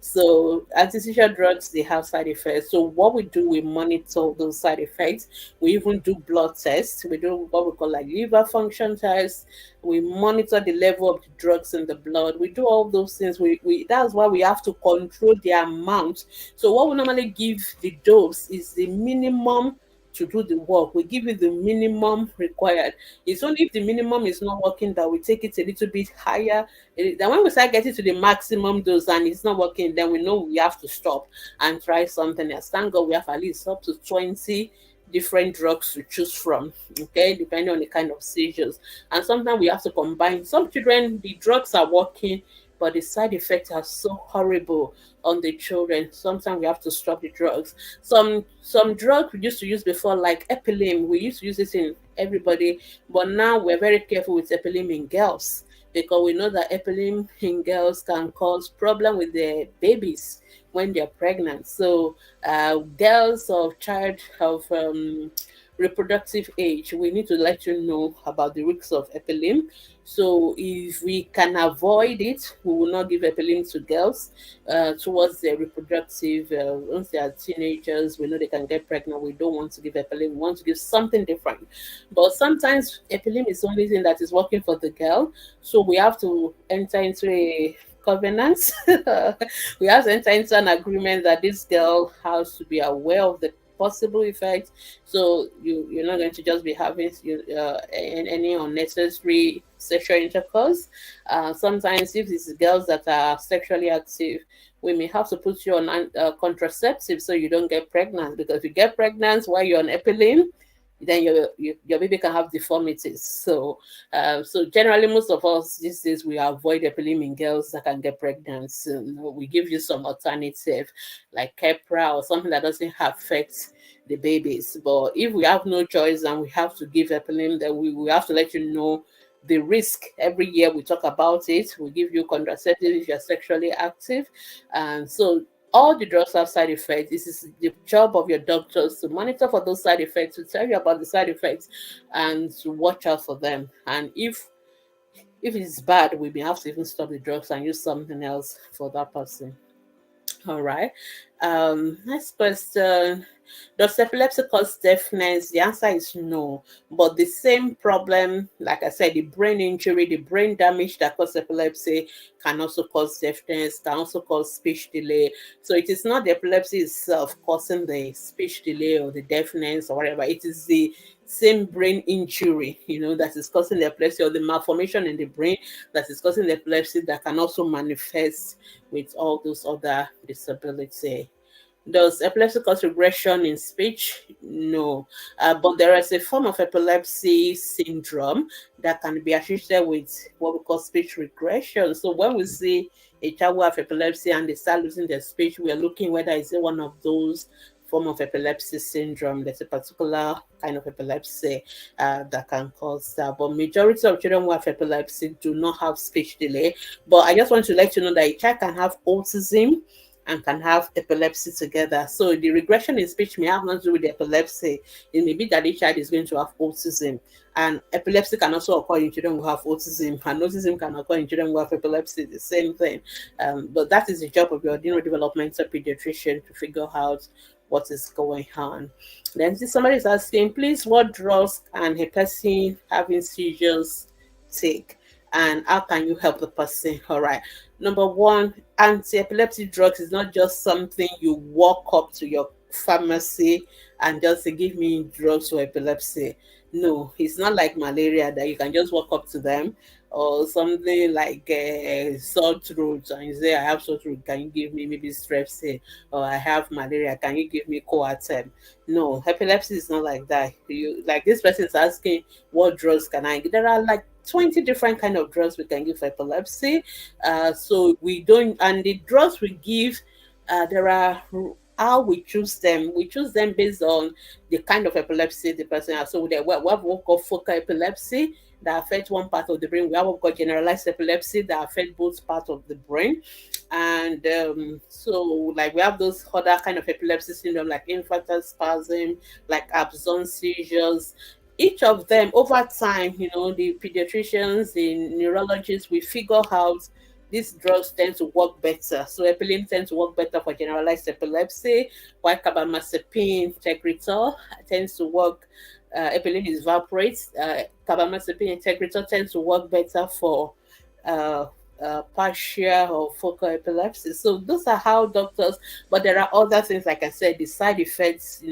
So anti-seizure drugs, they have side effects. So what we do, we monitor those side effects. We even do blood tests. We do what we call like liver function tests. We monitor the level of the drugs in the blood. We do all those things. We That's why we have to control the amount. So what we normally give the dose is the minimum to do the work. We give you the minimum required. It's only if the minimum is not working that we take it a little bit higher. Then when we start getting to the maximum dose and it's not working, then we know we have to stop and try something else. Thank God we have at least up to 20 different drugs to choose from, okay, depending on the kind of seizures. And sometimes we have to combine. Some children, the drugs are working, but the side effects are so horrible on the children. Sometimes we have to stop the drugs. Some drugs we used to use before, like epilim, we used to use it in everybody, but now we're very careful with epilim in girls, because we know that epilim in girls can cause problem with their babies when they're pregnant. So girls of child of reproductive age, we need to let you know about the risks of epilim. So if we can avoid it, we will not give epilim to girls towards their reproductive. Once they are teenagers, we know they can get pregnant. We don't want to give epilim. We want to give something different. But sometimes epilim is the only thing that is working for the girl. So we have to enter into a covenant. We have to enter into an agreement that this girl has to be aware of the possible effects. So you're not going to just be having any unnecessary sexual intercourse. Sometimes if it's girls that are sexually active, we may have to put you on contraceptive so you don't get pregnant, because if you get pregnant while you're on epilim, then your baby can have deformities. So generally, most of us these days we avoid epilim in girls that can get pregnant. So, we give you some alternative like Kepra or something that doesn't affect the babies. But if we have no choice and we have to give epilim, then we have to let you know the risk. Every year we talk about it. We give you contraceptive if you're sexually active, and so all the drugs have side effects. This is the job of your doctors to monitor for those side effects, to tell you about the side effects, and to watch out for them. And if it's bad, we may have to even stop the drugs and use something else for that person. All right. Next question. Does epilepsy cause deafness? The answer is no. But the same problem, like I said, the brain injury, the brain damage that causes epilepsy can also cause deafness, can also cause speech delay. So it is not the epilepsy itself causing the speech delay or the deafness or whatever. It is the same brain injury, that is causing the epilepsy, or the malformation in the brain that is causing the epilepsy, that can also manifest with all those other disability. Does epilepsy cause regression in speech? No. But there is a form of epilepsy syndrome that can be associated with what we call speech regression. So when we see a child who have epilepsy and they start losing their speech, we are looking whether it's one of those form of epilepsy syndrome. There's a particular kind of epilepsy that can cause that. But majority of children who have epilepsy do not have speech delay. But I just want to let you know that a child can have autism and can have epilepsy together. So the regression in speech may have nothing to do with the epilepsy. It may be that the child is going to have autism. And epilepsy can also occur in children who have autism, and autism can occur in children who have epilepsy, the same thing. But that is the job of your neurodevelopmental pediatrician to figure out what is going on. Then somebody is asking, please, what drugs can a person having seizures take? And how can you help the person? All right. Number one, anti-epilepsy drugs is not just something you walk up to your pharmacy and just say, give me drugs for epilepsy. No, it's not like malaria that you can just walk up to them, or something like sore throat and you say, I have sore throat, can you give me maybe strepsil? Or I have malaria, can you give me Coartem? No, epilepsy is not like that. You, like this person is asking, what drugs can I give? There are like 20 different kind of drugs we can give for epilepsy. So we don't, and the drugs we give, there are how we choose them. We choose them based on the kind of epilepsy the person has. So we have what we call focal epilepsy that affect one part of the brain. We have what we call generalized epilepsy that affect both parts of the brain. And so like we have those other kind of epilepsy syndrome like infantile spasm, like absence seizures. Each of them over time, the pediatricians, the neurologists, we figure out these drugs tend to work better. So epilim tends to work better for generalized epilepsy, while carbamazepine, Tegretol tends to work. Epilim is valproate. Carbamazepine and Tegretol tends to work better for uh, partial or focal epilepsy. So those are how doctors. But there are other things, like I said, the side effects.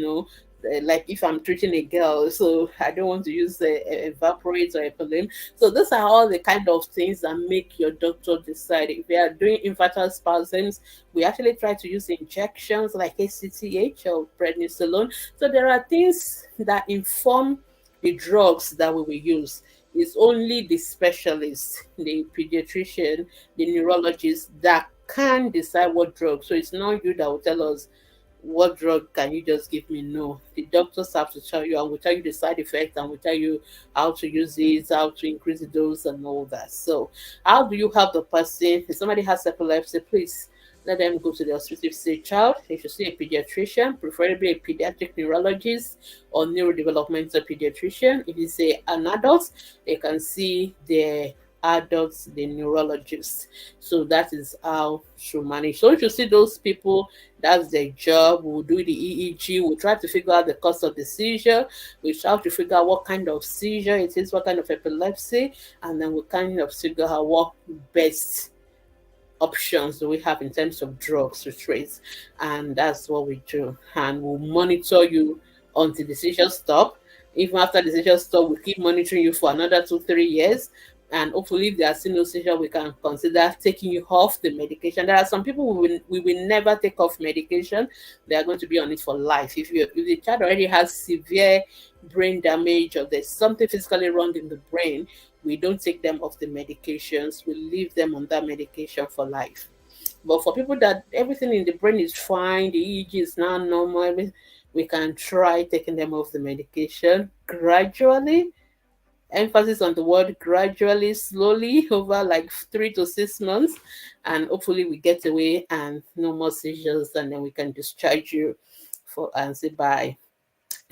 Like if I'm treating a girl, so I don't want to use evaporate or epilim. So those are all the kind of things that make your doctor decide. If they are doing infantile spasms, we actually try to use injections like ACTH or prednisolone. So there are things that inform the drugs that we will use. It's only the specialist, the pediatrician, the neurologist that can decide what drug. So it's not you that will tell us what drug can you just give me. No, the doctors have to tell you, and will tell you the side effects, and will tell you how to use it, how to increase the dose and all that. So how do you help the person? If somebody has epilepsy, please let them go to the hospital. If it's a child, they should see a pediatrician, preferably a pediatric neurologist or neurodevelopmental pediatrician. If it's an adult, they can see the adults, the neurologist. So that is how to manage. So if you see those people, that's their job. We'll do the EEG. We'll try to figure out the cause of the seizure. We try to figure out what kind of seizure it is, what kind of epilepsy, and then we'll kind of figure out what best options do we have in terms of drugs to treat. And that's what we do. And we'll monitor you until the seizure stop. Even after the seizure stop, we'll keep monitoring you for another 2-3 years. And hopefully, if there are still no seizure, we can consider taking you off the medication. There are some people we will never take off medication. They are going to be on it for life. If the child already has severe brain damage or there's something physically wrong in the brain, we don't take them off the medications. We leave them on that medication for life. But for people that everything in the brain is fine, the EEG is now normal, we can try taking them off the medication gradually. Emphasis on the word gradually, slowly, over like 3 to 6 months, and hopefully we get away and no more seizures, and then we can discharge you for and say bye.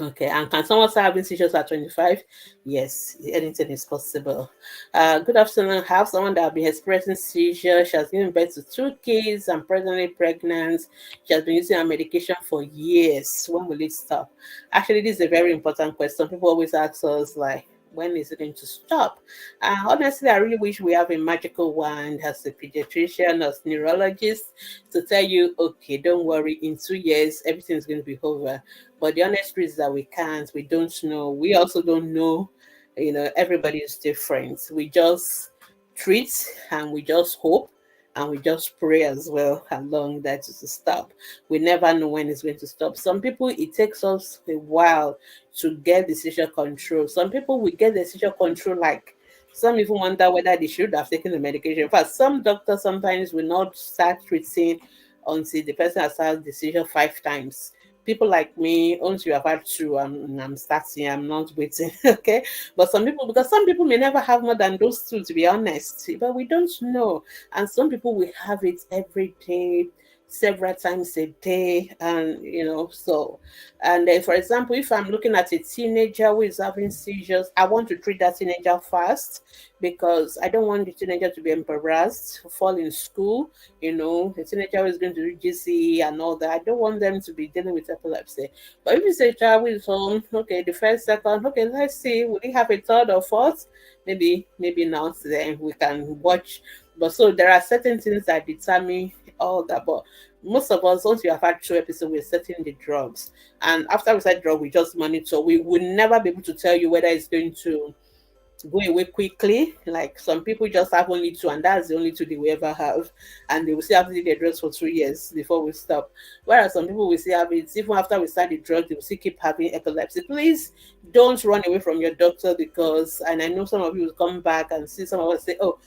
Okay, and can someone start having seizures at 25? Yes, anything is possible. Good afternoon. I have someone that has been experiencing seizures. She has given birth to two kids and presently pregnant. She has been using her medication for years. When will it stop? Actually, this is a very important question. People always ask us, like, when is it going to stop? Honestly, I really wish we have a magical wand as a pediatrician, as neurologist, to tell you, okay, don't worry, in 2 years, everything's going to be over. But the honest truth is that we can't. We don't know. We also don't know. Everybody is different. We just treat and we just hope and we just pray as well along that to stop. We never know when it's going to stop. Some people, it takes us a while to get the seizure control. Some people will get the seizure control like some even wonder whether they should have taken the medication. In fact, some doctors sometimes will not start treating until the person has had the seizure 5 times. People like me, once you have had two, I'm starting, I'm not waiting. Okay. But some people, because some people may never have more than those two, to be honest, but we don't know. And some people will have it every day, several times a day, and so. And then, for example, if I'm looking at a teenager who is having seizures, I want to treat that teenager fast because I don't want the teenager to be embarrassed, fall in school. A teenager who is going to do GCE and all that. I don't want them to be dealing with epilepsy. But if it's a child who is home, okay, the first, second, okay, let's see, will he have a third or fourth? Maybe not. Then we can watch. But so there are certain things that determine all that. But most of us, once you have had 2 episodes, we're setting the drugs. And after we set drug, we just monitor. We will never be able to tell you whether it's going to go away quickly. Like some people just have only two, and that's the only two they will ever have, and they will still have to take their drugs for 2 years before we stop. Whereas some people will still have it even after we start the drug, they will still keep having epilepsy. Please don't run away from your doctor because, and I know some of you will come back and see some of us say, "Oh,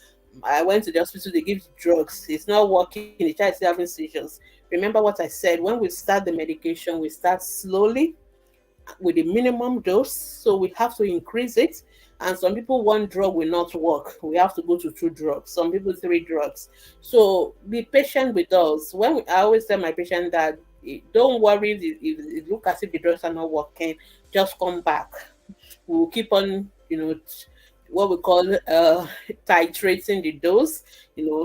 I went to the hospital, they give drugs, it's not working, the child is still having seizures." Remember what I said, when we start the medication, we start slowly with the minimum dose, so we have to increase it. And some people, one drug will not work, we have to go to 2 drugs, some people 3 drugs. So be patient with us. I always tell my patient that don't worry if it look as if the drugs are not working, just come back. We will keep on, what we call titrating the dose,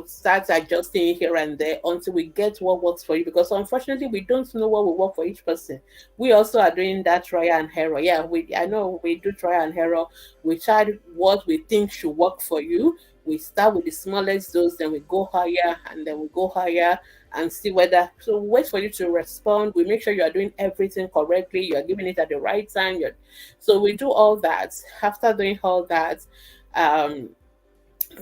start adjusting here and there until we get what works for you. Because unfortunately, we don't know what will work for each person. We also are doing that trial and error. Yeah, I know we do trial and error. We try what we think should work for you. We start with the smallest dose, then we go higher, and then we go higher and see whether. So we wait for you to respond. We make sure you are doing everything correctly. You are giving it at the right time. So we do all that. After doing all that, um,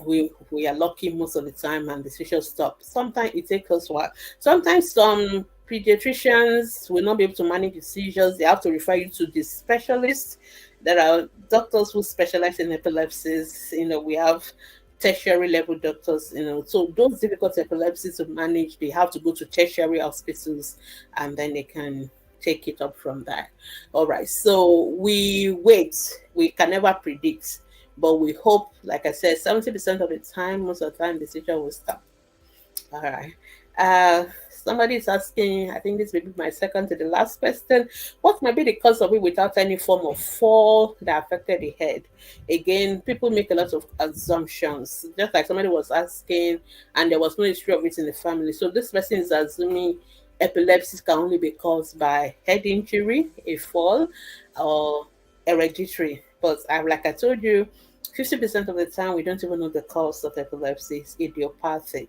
we are lucky most of the time, and the seizures stop. Sometimes it takes us a while. Sometimes some pediatricians will not be able to manage the seizures. They have to refer you to the specialists. There are doctors who specialize in epilepsies. We have tertiary level doctors. So those difficult epilepsies to manage, they have to go to tertiary hospitals, and then they can take it up from there. All right. So we wait. We can never predict, but we hope, like I said, 70% of the time, most of the time, the seizure will stop. All right. Somebody is asking, I think this may be my second to the last question. What might be the cause of it without any form of fall that affected the head? Again, people make a lot of assumptions. Just like somebody was asking, and there was no history of it in the family. So this person is assuming epilepsy can only be caused by head injury, a fall, or hereditary. But like I told you, 50% of the time, we don't even know the cause of epilepsy. It's idiopathic.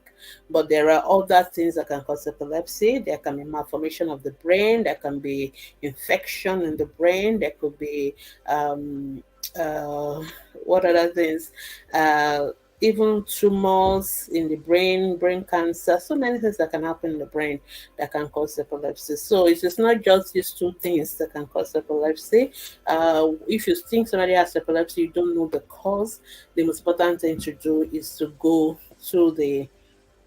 But there are other things that can cause epilepsy. There can be malformation of the brain. There can be infection in the brain. There could be, what other things? Even tumors in the brain cancer, so many things that can happen in the brain that can cause epilepsy. So it is not just these two things that can cause epilepsy. If you think somebody has epilepsy, you don't know the cause, the most important thing to do is to go to the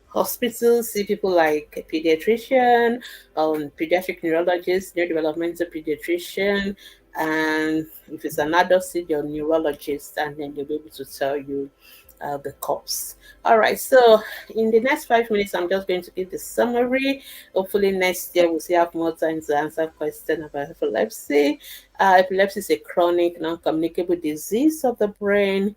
hospital, see people like a pediatrician, pediatric neurologist, neurodevelopmental pediatrician, and if it's an adult, see your neurologist, and then they'll be able to tell you the cause. All right, so in the next 5 minutes, I'm just going to give the summary. Hopefully, next year we'll see have more time to answer questions about epilepsy. Epilepsy is a chronic, non-communicable disease of the brain.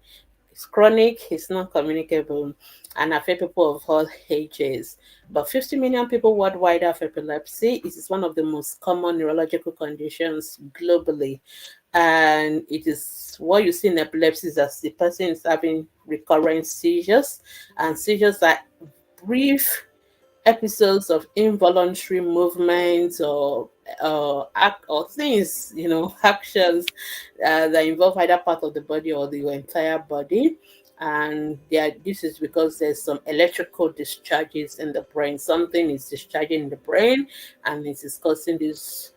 It's chronic, it's not communicable, and affect people of all ages. About 50 million people worldwide have epilepsy. It is one of the most common neurological conditions globally. And it is what you see in epilepsy is that the person is having recurrent seizures, and seizures are brief episodes of involuntary movements or act or things, actions that involve either part of the body or the entire body. And this is because there's some electrical discharges in the brain. Something is discharging in the brain, and it is causing these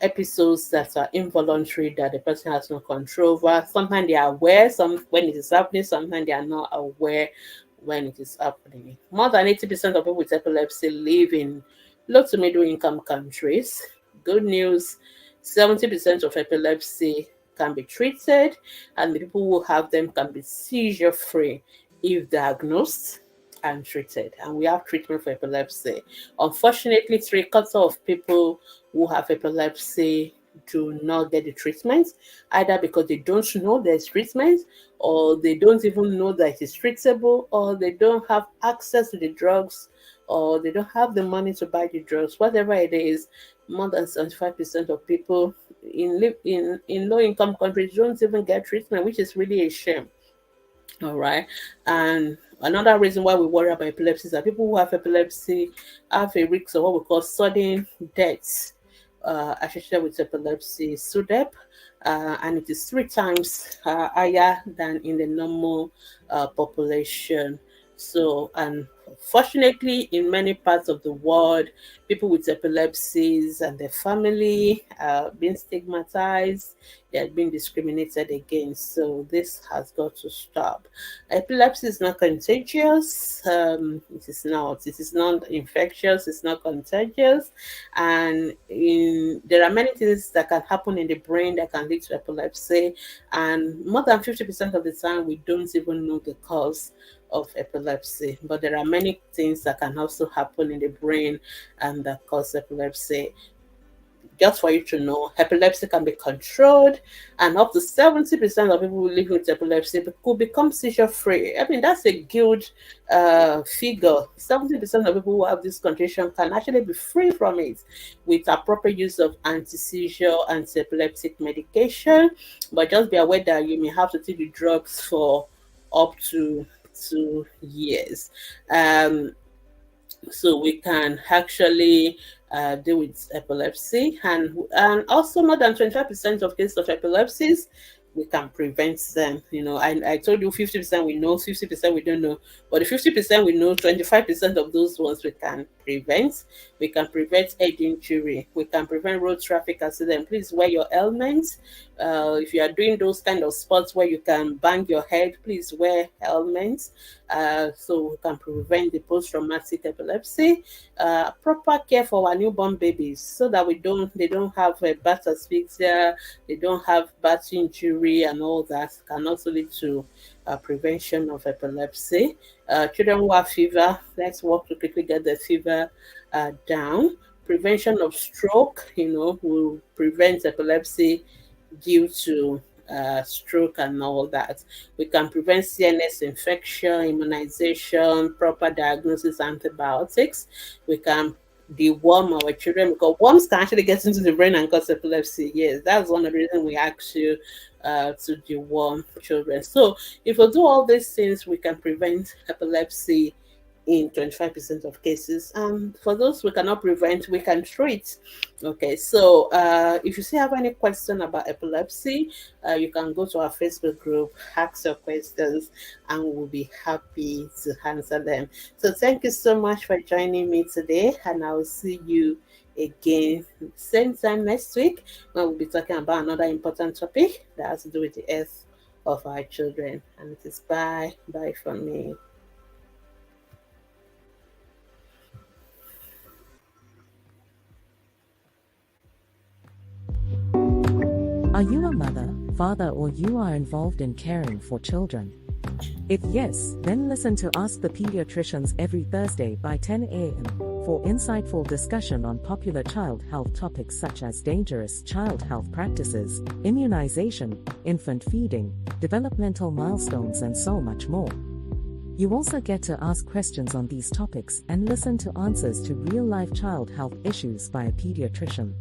episodes that are involuntary that the person has no control over. Sometimes they are aware, some when it is happening, sometimes they are not aware when it is happening. More than 80% of people with epilepsy live in low to middle income countries. Good news, 70% of epilepsy can be treated, and the people who have them can be seizure free if diagnosed and treated. And we have treatment for epilepsy. Unfortunately, three-quarters of people who have epilepsy do not get the treatment, either because they don't know there's treatment, or they don't even know that it is treatable, or they don't have access to the drugs, or they don't have the money to buy the drugs. Whatever it is, more than 75% of people in low income countries don't even get treatment, which is really a shame. All right. And another reason why we worry about epilepsy is that people who have epilepsy have a risk of what we call sudden deaths associated with epilepsy, SUDEP, and it is 3 times higher than in the normal population. So, unfortunately, in many parts of the world, people with epilepsies and their family are being stigmatized, they are being discriminated against. So, this has got to stop. Epilepsy is not contagious. It is not. It is not infectious. It's not contagious, and there are many things that can happen in the brain that can lead to epilepsy. And more than 50% of the time, we don't even know the cause of epilepsy, but there are many things that can also happen in the brain and that cause epilepsy. Just for you to know, epilepsy can be controlled, and up to 70% of people living with epilepsy could become seizure free. I mean, that's a good figure. 70% of people who have this condition can actually be free from it with appropriate use of anti-seizure, anti-epileptic medication. But just be aware that you may have to take the drugs for up to 2 years. So we can actually deal with epilepsy, and also more than 25% of cases of epilepsies we can prevent them. I told you 50% we know, 50% we don't know, but the 50% we know, 25% of those ones we can prevent. We can prevent head injury, we can prevent road traffic accident. Please wear your helmets. If you are doing those kind of sports where you can bang your head, please wear helmets, so we can prevent the post-traumatic epilepsy. Proper care for our newborn babies so that they don't have a birth asphyxia, they don't have birth injury, and all that can also lead to prevention of epilepsy. Children who have fever, let's work to quickly get the fever down. Prevention of stroke, will prevent epilepsy due to stroke and all that. We can prevent CNS infection, immunization, proper diagnosis, antibiotics. We can deworm our children, because worms can actually get into the brain and cause epilepsy. Yes, that's one of the reasons we ask you to deworm children. So if we do all these things, we can prevent epilepsy in 25% of cases. And for those we cannot prevent, we can treat. Okay, so if you still have any question about epilepsy, you can go to our Facebook group, ask your questions, and we'll be happy to answer them. So thank you so much for joining me today, and I will see you again same time next week, when we'll be talking about another important topic that has to do with the health of our children. And it is bye from me. Are you a mother, father, or you are involved in caring for children? If yes, then listen to Ask the Pediatricians every Thursday by 10 a.m. for insightful discussion on popular child health topics such as dangerous child health practices, immunization, infant feeding, developmental milestones, and so much more. You also get to ask questions on these topics and listen to answers to real-life child health issues by a pediatrician.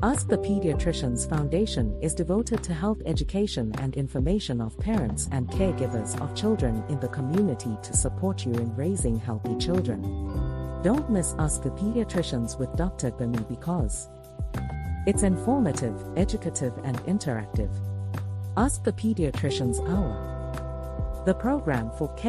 Ask the Pediatricians Foundation is devoted to health education and information of parents and caregivers of children in the community to support you in raising healthy children. Don't miss Ask the Pediatricians with Dr. Bami because it's informative, educative, and interactive. Ask the Pediatricians Hour, the program for care